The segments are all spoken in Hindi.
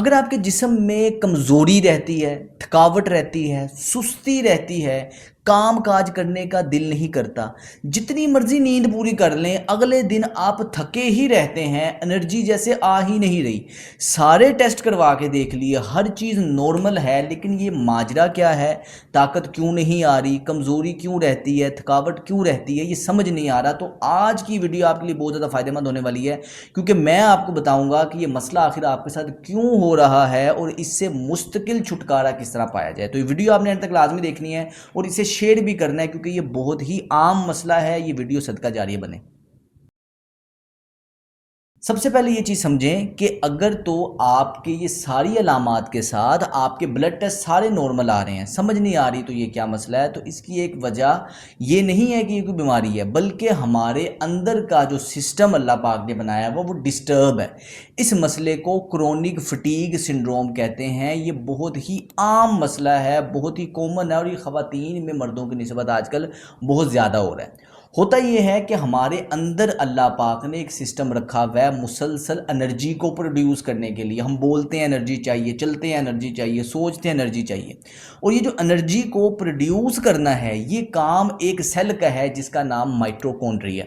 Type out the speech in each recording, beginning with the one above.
अगर आपके जिस्म में कमज़ोरी रहती है, थकावट रहती है, सुस्ती रहती है, काम काज करने का दिल नहीं करता, जितनी मर्जी नींद पूरी कर लें अगले दिन आप थके ही रहते हैं, एनर्जी जैसे आ ही नहीं रही। सारे टेस्ट करवा के देख लिए, हर चीज़ नॉर्मल है, लेकिन ये माजरा क्या है? ताकत क्यों नहीं आ रही, कमज़ोरी क्यों रहती है, थकावट क्यों रहती है, ये समझ नहीं आ रहा। तो आज की वीडियो आपके लिए बहुत ज़्यादा फ़ायदेमंद होने वाली है, क्योंकि मैं आपको बताऊंगा कि ये मसला आखिर आपके साथ क्यों हो रहा है और इससे मुस्तकिल छुटकारा किस तरह पाया जाए। तो ये वीडियो आपने अंत तक लाजमी देखनी है और इसे शेयर भी करना है, क्योंकि ये बहुत ही आम मसला है। ये वीडियो सदका जारिया बने। सबसे पहले ये चीज़ समझें कि अगर तो आपके ये सारी अलामात के साथ आपके ब्लड टेस्ट सारे नॉर्मल आ रहे हैं, समझ नहीं आ रही तो ये क्या मसला है, तो इसकी एक वजह ये नहीं है कि ये कोई बीमारी है, बल्कि हमारे अंदर का जो सिस्टम अल्लाह पाक ने बनाया है वो डिस्टर्ब है। इस मसले को क्रोनिक फटीग सिंड्रोम कहते हैं। ये बहुत ही आम मसला है, बहुत ही कॉमन है और ये ख़वातीन में मर्दों की निस्बत आजकल बहुत ज़्यादा हो रहा है। होता यह है कि हमारे अंदर अल्लाह पाक ने एक सिस्टम रखा हुआ है मुसलसल एनर्जी को प्रोड्यूस करने के लिए। हम बोलते हैं एनर्जी चाहिए, चलते हैं एनर्जी चाहिए, सोचते हैं एनर्जी चाहिए, और ये जो एनर्जी को प्रोड्यूस करना है ये काम एक सेल का है जिसका नाम माइटोकॉन्ड्रिया।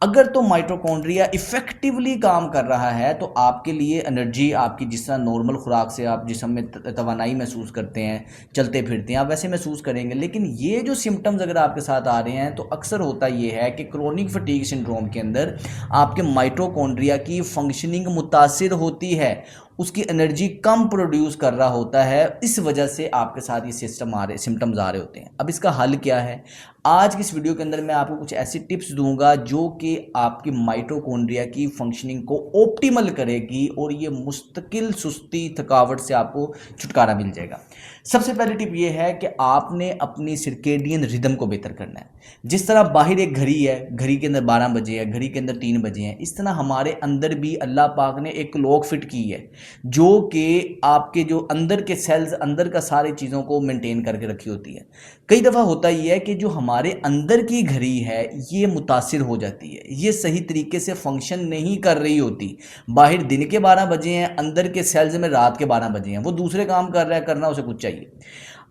अगर तो माइटोकॉन्ड्रिया इफेक्टिवली काम कर रहा है तो आपके लिए एनर्जी, आपकी जिस तरह नॉर्मल खुराक से आप जिस्म में तवानाई महसूस करते हैं, चलते फिरते हैं, आप वैसे महसूस करेंगे। लेकिन ये जो सिम्टम्स अगर आपके साथ आ रहे हैं तो अक्सर होता ये है कि क्रोनिक फटीग सिंड्रोम के अंदर आपके माइटोकॉन्ड्रिया की फंक्शनिंग मुतासिर होती है, उसकी एनर्जी कम प्रोड्यूस कर रहा होता है। इस वजह से आपके साथ ये सिम्टम्स आ रहे होते हैं। अब इसका हल क्या है? आज की इस वीडियो के अंदर मैं आपको कुछ ऐसी टिप्स दूंगा जो कि आपकी माइटोकॉन्ड्रिया की फंक्शनिंग को ऑप्टिमल करेगी और ये मुस्तकिल सुस्ती थकावट से आपको छुटकारा मिल जाएगा। सबसे पहली टिप ये है कि आपने अपनी सर्केडियन रिदम को बेहतर करना है। जिस तरह बाहर एक घड़ी है, घड़ी के अंदर 12 बजे है, घड़ी के अंदर 3 बजे हैं, इस तरह हमारे अंदर भी अल्लाह पाक ने एक क्लॉक फिट की है जो कि आपके जो अंदर के सेल्स, अंदर का सारी चीज़ों को मेंटेन करके रखी होती है। कई दफ़ा होता ही है कि जो हमारे अंदर की घड़ी है ये मुतासिर हो जाती है, ये सही तरीके से फंक्शन नहीं कर रही होती। बाहर दिन के 12 बजे हैं, अंदर के सेल्स में रात के 12 बजे हैं, वो दूसरे काम कर रहा है, करना उसे कुछ चाहिए।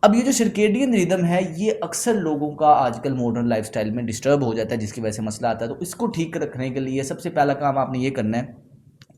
अब ये जो सर्केडियन रिदम है ये अक्सर लोगों का आजकल मॉडर्न लाइफस्टाइल में डिस्टर्ब हो जाता है, जिसकी वजह से मसला आता है। तो इसको ठीक रखने के लिए सबसे पहला काम आपने ये करना है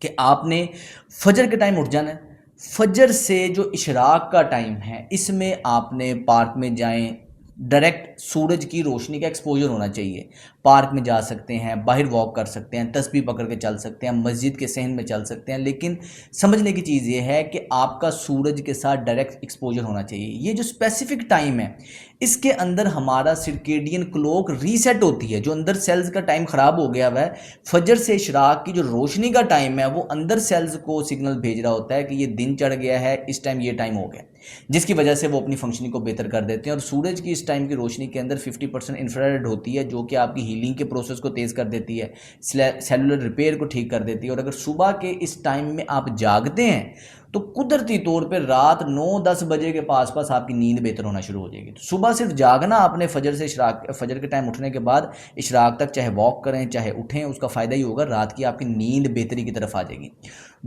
कि आपने फजर के टाइम उठ जाना है। फजर से जो इशराक का टाइम है इसमें आपने पार्क में जाएं, डायरेक्ट सूरज की रोशनी का एक्सपोजर होना चाहिए। पार्क में जा सकते हैं, बाहर वॉक कर सकते हैं, तस्बीह पकड़ के चल सकते हैं, मस्जिद के सहन में चल सकते हैं, लेकिन समझने की चीज़ ये है कि आपका सूरज के साथ डायरेक्ट एक्सपोजर होना चाहिए। ये जो स्पेसिफिक टाइम है इसके अंदर हमारा सर्केडियन क्लॉक रीसेट होती है। जो अंदर सेल्स का टाइम ख़राब हो गया हुआ है, फजर से इशराक की जो रोशनी का टाइम है वो अंदर सेल्स को सिग्नल भेज रहा होता है कि ये दिन चढ़ गया है, इस टाइम ये टाइम हो गया, जिसकी वजह से वो अपनी फंक्शनिंग को बेहतर कर देते हैं। और सूरज की इस टाइम की रोशनी के अंदर 50% इंफ्रारेड होती है जो कि आपकी हीलिंग के प्रोसेस को तेज़ कर देती है, सेलुलर रिपेयर को ठीक कर देती है। और अगर सुबह के इस टाइम में आप जागते हैं तो कुदरती तौर पे रात 9-10 बजे के पास आपकी नींद बेहतर होना शुरू हो जाएगी। तो सुबह सिर्फ जागना आपने फजर से इशराक, फजर के टाइम उठने के बाद इशराक तक चाहे वॉक करें चाहे उठें, उसका फ़ायदा ही होगा, रात की आपकी नींद बेहतरी की तरफ आ जाएगी।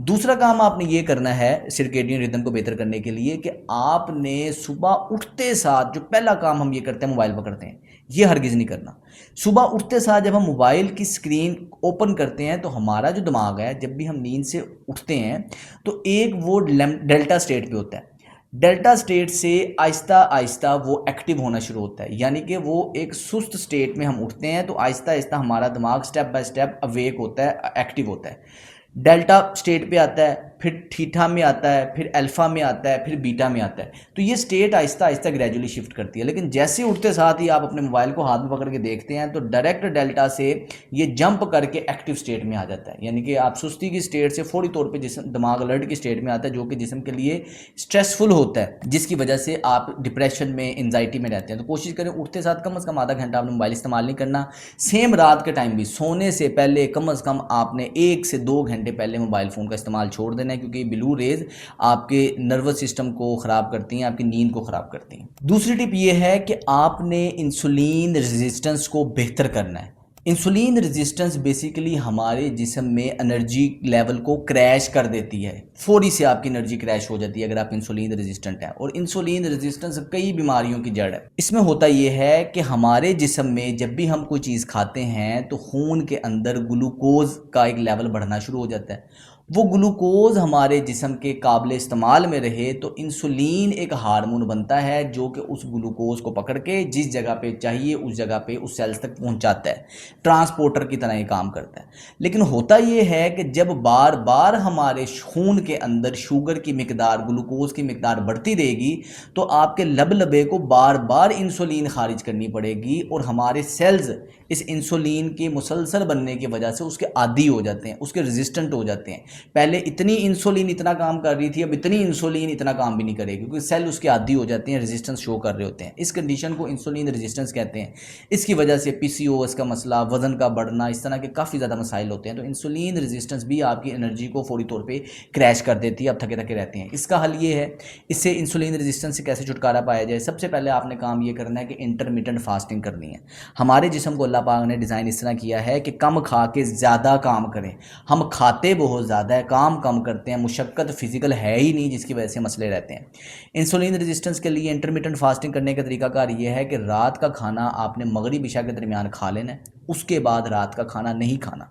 दूसरा काम आपने ये करना है सर्केडियन रिदम को बेहतर करने के लिए कि आपने सुबह उठते साथ जो पहला काम हम ये करते हैं, मोबाइल पकड़ते हैं, ये हरगिज़ नहीं करना। सुबह उठते साथ जब हम मोबाइल की स्क्रीन ओपन करते हैं तो हमारा जो दिमाग है, जब भी हम नींद से उठते हैं तो एक वो डेल्टा स्टेट पे होता है। डेल्टा स्टेट से आहिस्ता आहिस्ता वो एक्टिव होना शुरू होता है, यानी कि वो एक सुस्त स्टेट में हम उठते हैं तो आहिस्ता आहिस्ता हमारा दिमाग स्टेप बाय स्टेप अवेक होता है, एक्टिव होता है। डेल्टा स्टेट पे आता है, फिर थीटा में आता है, फिर अल्फा में आता है, फिर बीटा में आता है। तो ये state Aahista Aahista gradually shift करती है। लेकिन जैसे उठते साथ ही आप अपने मोबाइल को हाथ में पकड़ के देखते हैं तो डायरेक्ट डेल्टा से ये जंप करके एक्टिव स्टेट में आ जाता है, यानी कि आप सुस्ती की स्टेट से फौरी तौर पे जिस्म, दिमाग अलर्ट की स्टेट में आता है, जो कि जिस्म के लिए स्ट्रेसफुल होता है, जिसकी वजह से आप डिप्रेशन में, एंजाइटी में रहते हैं। तो कोशिश करें उठते साथ कम से कम आधा घंटा आपने मोबाइल इस्तेमाल नहीं करना। सेम रात के टाइम भी सोने से पहले कम से कम आपने 1 से 2 घंटे पहले मोबाइल फ़ोन का इस्तेमाल छोड़ देना है, क्योंकि ब्लू रेज आपके नर्वस सिस्टम को ख़राब करती हैं, आपकी नींद को ख़राब करती हैं। दूसरी टिप ये है कि आपने इंसुलिन रेजिस्टेंस को बेहतर करना है। इंसुलिन रेजिस्टेंस बेसिकली हमारे जिस्म में एनर्जी लेवल को क्रैश कर देती है, फौरी से आपकी एनर्जी क्रैश हो जाती है अगर आप इंसुलिन रेजिस्टेंट हैं। और इंसुलिन रेजिस्टेंस कई बीमारियों की जड़ है। इसमें होता यह है कि हमारे जिस्म में जब भी हम कोई चीज़ खाते हैं तो खून के अंदर ग्लूकोज का एक लेवल बढ़ना शुरू हो जाता है। वो ग्लूकोज हमारे जिस्म के काबिल इस्तेमाल में रहे तो इंसुलिन एक हार्मोन बनता है जो कि उस ग्लूकोज को पकड़ के जिस जगह पे चाहिए उस जगह पे उस सेल्स तक पहुंचाता है, ट्रांसपोर्टर की तरह ये काम करता है। लेकिन होता ये है कि जब बार बार हमारे खून के अंदर शुगर की मिकदार, ग्लूकोज की मिकदार बढ़ती रहेगी तो आपके लबे को बार बार इंसुलिन खारिज करनी पड़ेगी और हमारे सेल्स इस इंसुलिन के मुसलसल बनने की वजह से उसके आदी हो जाते हैं, उसके रेजिस्टेंट हो जाते हैं। पहले इतनी इंसुलिन इतना काम कर रही थी, अब इतनी इंसुलिन इतना काम भी नहीं करेगी क्योंकि सेल उसके आदी हो जाते हैं, रेजिस्टेंस शो कर रहे होते हैं। इस कंडीशन को इंसुलिन रेजिस्टेंस कहते हैं। इसकी वजह से पीसीओएस का मसला, वजन का बढ़ना, इस तरह के काफ़ी ज़्यादा मसाइल होते हैं। तो इंसुलिन रेजिस्टेंस भी आपकी एनर्जी को फौरी तौर पर क्रैश कर देती है, आप थके थके रहते हैं। इसका हल ये है, इससे इंसुलिन रेजिस्टेंस से कैसे छुटकारा पाया जाए। सबसे पहले आपने काम ये करना है कि इंटरमिटेंट फास्टिंग करनी है। हमारे जिस्म को अल्लाह पाक ने डिज़ाइन इस तरह किया है कि कम खा के ज़्यादा काम करें। हम खाते बहुत ज़्यादा है, काम कम करते हैं, मुशक्क़त फिजिकल है ही नहीं, जिसकी वजह से मसले रहते हैं। इंसुलिन रेजिस्टेंस के लिए इंटरमिटेंट फास्टिंग करने का तरीकाकार ये है कि रात का खाना आपने मगरिब इशा के दरमियान खा लेना है, उसके बाद रात का खाना नहीं खाना।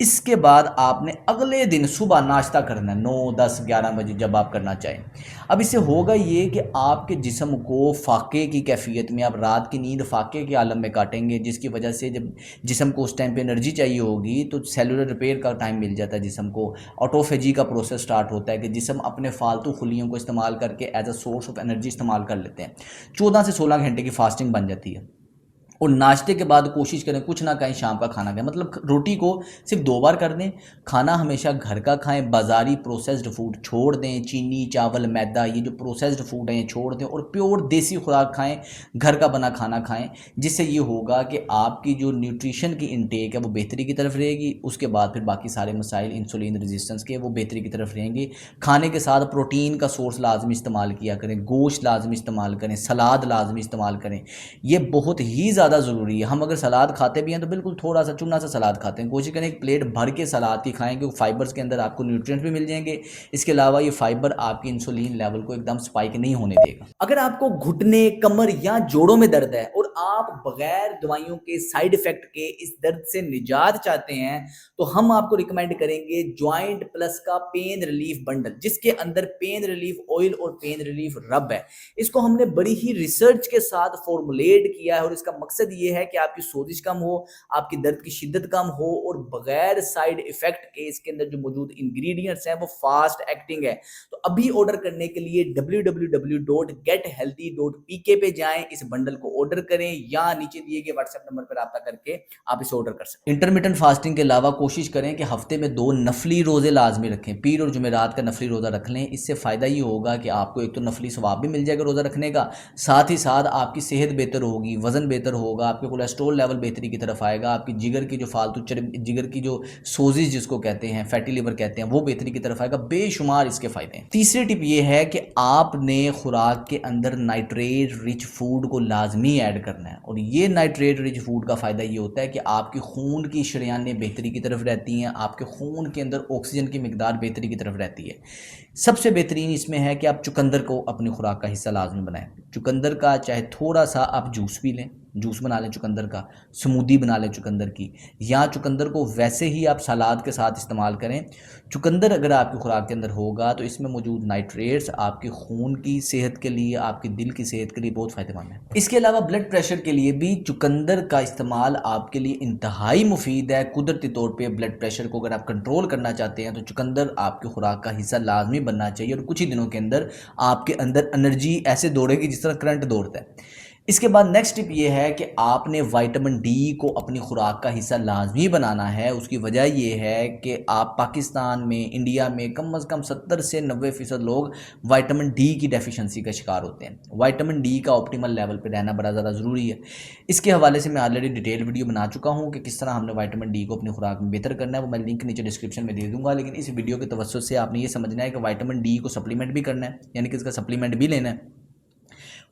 इसके बाद आपने अगले दिन सुबह नाश्ता करना है 9, 10, 11 बजे जब आप करना चाहें। अब इससे होगा ये कि आपके जिस्म को फाके की कैफियत में, आप रात की नींद फाके के आलम में काटेंगे, जिसकी वजह से जब जिस्म को उस टाइम पे एनर्जी चाहिए होगी तो सेलुलर रिपेयर का टाइम मिल जाता है जिस्म को। ऑटोफेजी का प्रोसेस स्टार्ट होता है कि जिस्म अपने फालतू खुलियों को इस्तेमाल करके as a source of energy इस्तेमाल कर लेते हैं। 14 से 16 घंटे की फास्टिंग बन जाती है। और नाश्ते के बाद कोशिश करें कुछ ना कहीं शाम का खाना खाएं, मतलब रोटी को सिर्फ 2 बार कर दें। खाना हमेशा घर का खाएं, बाज़ारी प्रोसेस्ड फूड छोड़ दें, चीनी, चावल, मैदा, ये जो प्रोसेस्ड फूड हैं ये छोड़ दें और प्योर देसी खुराक खाएं, घर का बना खाना खाएं। जिससे ये होगा कि आपकी जो न्यूट्रिशन की इंटेक है वो बेहतरी की तरफ रहेगी। उसके बाद फिर बाकी सारे मसाइल इंसुलिन रेजिस्टेंस के वो बेहतरी की तरफ रहेंगे। खाने के साथ प्रोटीन का सोर्स लाजमी इस्तेमाल किया करें, गोश्त लाजमी इस्तेमाल करें, सलाद लाजमी इस्तेमाल करें। ये बहुत ही ज़्यादा ज़रूरी है। हम अगर सलाद खाते भी हैं तो बिल्कुल थोड़ा सा चुना सा सलाद खाते हैं। कोशिश करें एक प्लेट भर के सलाद की खाएं क्योंकि फाइबर्स के अंदर आपको न्यूट्रिएंट्स भी मिल जाएंगे। इसके अलावा ये फाइबर आपकी इंसुलिन लेवल को एकदम स्पाइक नहीं होने देगा। अगर आपको घुटने, कमर या जोड़ों में दर्द है और आप बगैर दवाइयों के, साइड इफेक्ट के इस दर्द से निजात चाहते हैं तो हम आपको रिकमेंड करेंगे जॉइंट प्लस का पेन रिलीफ बंडल, जिसके अंदर पेन रिलीफ ऑयल और पेन रिलीफ रब है। इसको हमने बड़ी ही रिसर्च के साथ फॉर्मुलेट किया है और इसका मकसद ये है कि आपकी सोजिश कम हो, आपकी दर्द की शिद्दत कम हो और बगैर साइड इफेक्ट के इसके अंदर जो मौजूद इंग्रेडिएंट्स हैं वो फास्ट एक्टिंग है। तो अभी ऑर्डर करने के लिए www.gethealthy.pk पे जाएं, इस बंडल को ऑर्डर करें या नीचे दिए गए व्हाट्सएप नंबर पर रब्ता करके आप इसे ऑर्डर कर सकते हैं। इंटरमिटेंट फास्टिंग के अलावा कोशिश करें कि हफ्ते में 2 नफली रोजे लाजमी रखें। पीर और जुमेरात का नफली रोजा रख लें। इससे फायदा ये होगा कि आपको एक तो नफली सवाब भी मिल जाएगा रोजा रखने का, साथ ही साथ आपकी सेहत बेहतर होगी, वजन बेहतर होगा, आपके कोलेस्ट्रॉल लेवल बेहतरी की तरफ आएगा, आपकी जिगर की जो फालतू जिगर की जो सोजिश जिसको कहते हैं, फैटी लिवर कहते हैं, वो बेहतरी की तरफ आएगा। बेशुमार इसके फायदे हैं। तीसरी टिप ये है कि आपने खुराक के अंदर नाइट्रेट रिच फूड को लाजमी ऐड करना है। और ये नाइट्रेट रिच फूड का फ़ायदा ये होता है कि आपकी खून की शरेयानें बेहतरी की तरफ रहती हैं, आपके खून के अंदर ऑक्सीजन की मिकदार बेहतरी की तरफ रहती है। सबसे बेहतरीन इसमें है कि आप चुकंदर को अपनी खुराक का हिस्सा लाजमी बनाएं। चुकंदर का चाहे थोड़ा सा आप जूस भी लें, जूस बना लें चुकंदर का, स्मूदी बना लें चुकंदर की, या चुकंदर को वैसे ही आप सलाद के साथ इस्तेमाल करें। चुकंदर अगर आपकी खुराक के अंदर होगा तो इसमें मौजूद नाइट्रेट्स आपके खून की सेहत के लिए, आपके दिल की सेहत के लिए बहुत फ़ायदेमंद है। इसके अलावा ब्लड प्रेशर के लिए भी चुकंदर का इस्तेमाल आपके लिए इंतहाई मुफीद है। कुदरती तौर पर ब्लड प्रेशर को अगर आप कंट्रोल करना चाहते हैं तो चुकंदर आपकी खुराक का हिस्सा लाजमी बनना चाहिए और कुछ ही दिनों के अंदर आपके अंदर एनर्जी ऐसे दौड़ेगी जिस तरह करंट दौड़ता है। इसके बाद नेक्स्ट टिप ये है कि आपने विटामिन डी को अपनी खुराक का हिस्सा लाजमी बनाना है। उसकी वजह ये है कि आप पाकिस्तान में, इंडिया में कम से कम 70 से 90% लोग विटामिन डी की डेफिशिएंसी का शिकार होते हैं। विटामिन डी का ऑप्टिमल लेवल पे रहना बड़ा ज़्यादा ज़रूरी है। इसके हवाले से मैं ऑलरेडी डिटेल वीडियो बना चुका हूँ कि किस तरह हमने विटामिन डी को अपनी खुराक में बेहतर करना है, वो मैं लिंक नीचे डिस्क्रिप्शन में दे दूँगा। लेकिन इस वीडियो के तवज्जुह से आपने ये समझना है कि विटामिन डी को सप्लीमेंट भी करना है, यानी कि इसका सप्लीमेंट भी लेना है।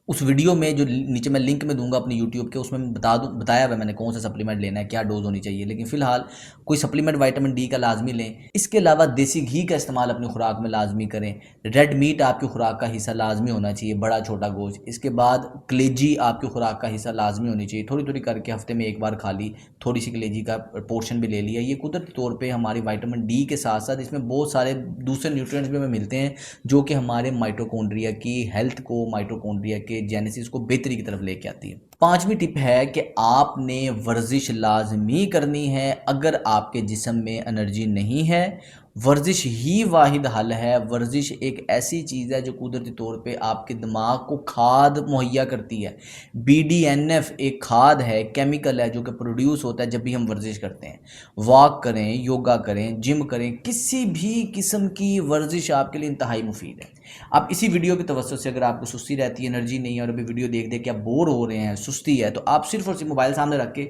उस वीडियो में जो नीचे मैं लिंक में दूंगा अपने यूट्यूब के, उसमें बताया हुआ मैंने कौन सा सप्लीमेंट लेना है, क्या डोज होनी चाहिए। लेकिन फिलहाल कोई सप्लीमेंट विटामिन डी का लाजमी लें। इसके अलावा देसी घी का इस्तेमाल अपनी खुराक में लाजमी करें। रेड मीट आपकी खुराक का हिस्सा लाजमी होना चाहिए, बड़ा छोटा गोश्त। इसके बाद कलेजी आपकी खुराक का हिस्सा लाजमी होनी चाहिए, थोड़ी थोड़ी करके हफ्ते में एक बार खा ली, थोड़ी सी कलेजी का पोर्शन भी ले लिया। ये कुदरती तौर पर हमारी विटामिन डी के साथ साथ इसमें बहुत सारे दूसरे न्यूट्रिएंट्स भी हमें मिलते हैं जो कि हमारे माइटोकॉन्ड्रिया की हेल्थ को, माइटोकॉन्ड्रिया के जेनेसिस को बेहतरी की तरफ लेके आती है। पांचवी टिप है कि आपने वर्जिश लाजमी करनी है। अगर आपके जिस्म में एनर्जी नहीं है, वर्जिश ही वाहिद हल है। वर्जिश एक ऐसी चीज़ है जो कुदरती तौर पे आपके दिमाग को खाद मुहैया करती है। BDNF एक खाद है, केमिकल है जो कि प्रोड्यूस होता है जब भी हम वर्जिश करते हैं। वॉक करें, योगा करें, जिम करें, किसी भी किस्म की वर्जिश आपके लिए इंतहाई मुफीद है। आप इसी वीडियो की तवज्जो से, अगर आपको सुस्ती रहती है, एनर्जी नहीं है और अभी वीडियो देख देख के आप बोर हो रहे हैं, सुस्ती है, तो आप सिर्फ और सिर्फ मोबाइल सामने रख के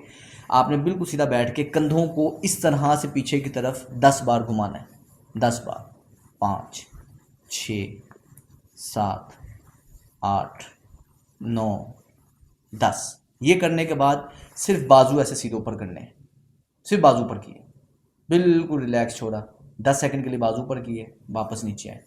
आपने बिल्कुल सीधा बैठ के कंधों को इस तरह से पीछे की तरफ 10 बार घुमाना है। 10 बार, 5, 6, 7, 8, 9, 10। ये करने के बाद सिर्फ बाजू ऐसे सीधे ऊपर करने हैं, सिर्फ बाजू ऊपर किए, बिल्कुल रिलैक्स छोड़ा, 10 सेकंड के लिए बाजू ऊपर किए, वापस नीचे आए।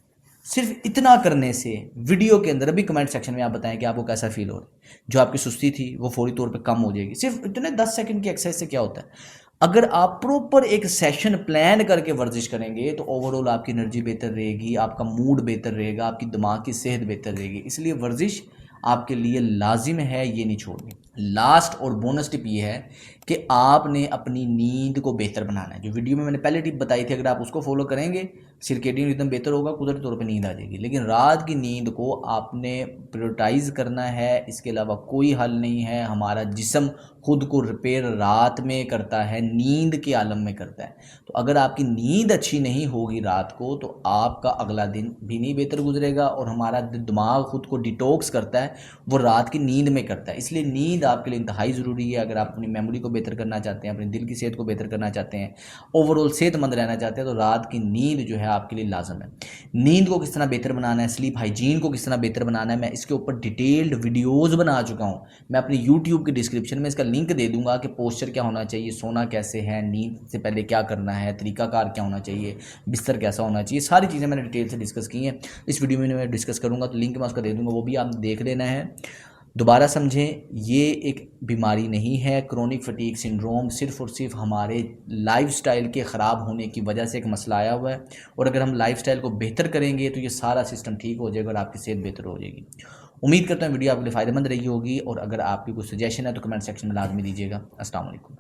सिर्फ इतना करने से वीडियो के अंदर अभी कमेंट सेक्शन में आप बताएं कि आपको कैसा फील हो रहा है। जो आपकी सुस्ती थी वो फौरी तौर पे कम हो जाएगी। सिर्फ इतने 10 सेकंड की एक्सरसाइज से क्या होता है, अगर आप प्रॉपर एक सेशन प्लान करके वर्जिश करेंगे तो ओवरऑल आपकी एनर्जी बेहतर रहेगी, आपका मूड बेहतर रहेगा, आपकी दिमाग की सेहत बेहतर रहेगी। इसलिए वर्जिश आपके लिए लाजिम है, ये नहीं छोड़नी। लास्ट और बोनस टिप ये है कि आपने अपनी नींद को बेहतर बनाना है। जो वीडियो में मैंने पहले टिप बताई थी, अगर आप उसको फॉलो करेंगे, सर्केडियन रिदम बेहतर होगा, कुदरती तौर पे नींद आ जाएगी। लेकिन रात की नींद को आपने प्रायोरिटाइज करना है, इसके अलावा कोई हल नहीं है। हमारा जिस्म खुद को रिपेयर रात में करता है, नींद के आलम में करता है। तो अगर आपकी नींद अच्छी नहीं होगी रात को, तो आपका अगला दिन भी नहीं बेहतर गुजरेगा। और हमारा दिमाग खुद को डिटॉक्स करता है, वो रात की नींद में करता है। इसलिए नींद आपके लिए इंतहाई ज़रूरी है। अगर आप अपनी मेमोरी को बेहतर करना चाहते हैं, अपने दिल की सेहत को बेहतर करना चाहते हैं, ओवरऑल सेहतमंद रहना चाहते हैं, तो रात की नींद जो है आपके लिए लाजम है। नींद को किस तरह बेहतर बनाना है, स्लीप हाइजीन को किस तरह बेहतर बनाना है, मैं इसके ऊपर डिटेल्ड वीडियोज़ बना चुका हूँ। मैं अपने यूट्यूब के डिस्क्रिप्शन में इसका लिंक दे दूंगा कि पोस्चर क्या होना चाहिए, सोना कैसे है, नींद से पहले क्या करना है, तरीकाकार क्या होना चाहिए, बिस्तर कैसा होना चाहिए, सारी चीज़ें मैंने डिटेल से डिस्कस की हैं। इस वीडियो में मैं डिस्कस करूँगा, तो लिंक मैं उसका दे दूँगा, वो भी आप देख लेना है। दोबारा समझें, ये एक बीमारी नहीं है। क्रोनिक फटीग सिंड्रोम सिर्फ़ और सिर्फ हमारे लाइफस्टाइल के ख़राब होने की वजह से एक मसला आया हुआ है। और अगर हम लाइफस्टाइल को बेहतर करेंगे तो ये सारा सिस्टम ठीक हो जाएगा और आपकी सेहत बेहतर हो जाएगी। उम्मीद करता हूँ वीडियो आपके लिए फ़ायदेमंद रही होगी। और अगर आपकी कोई सजेशन है तो कमेंट सेक्शन में लाजमी दीजिएगा। अस्सलाम वालेकुम।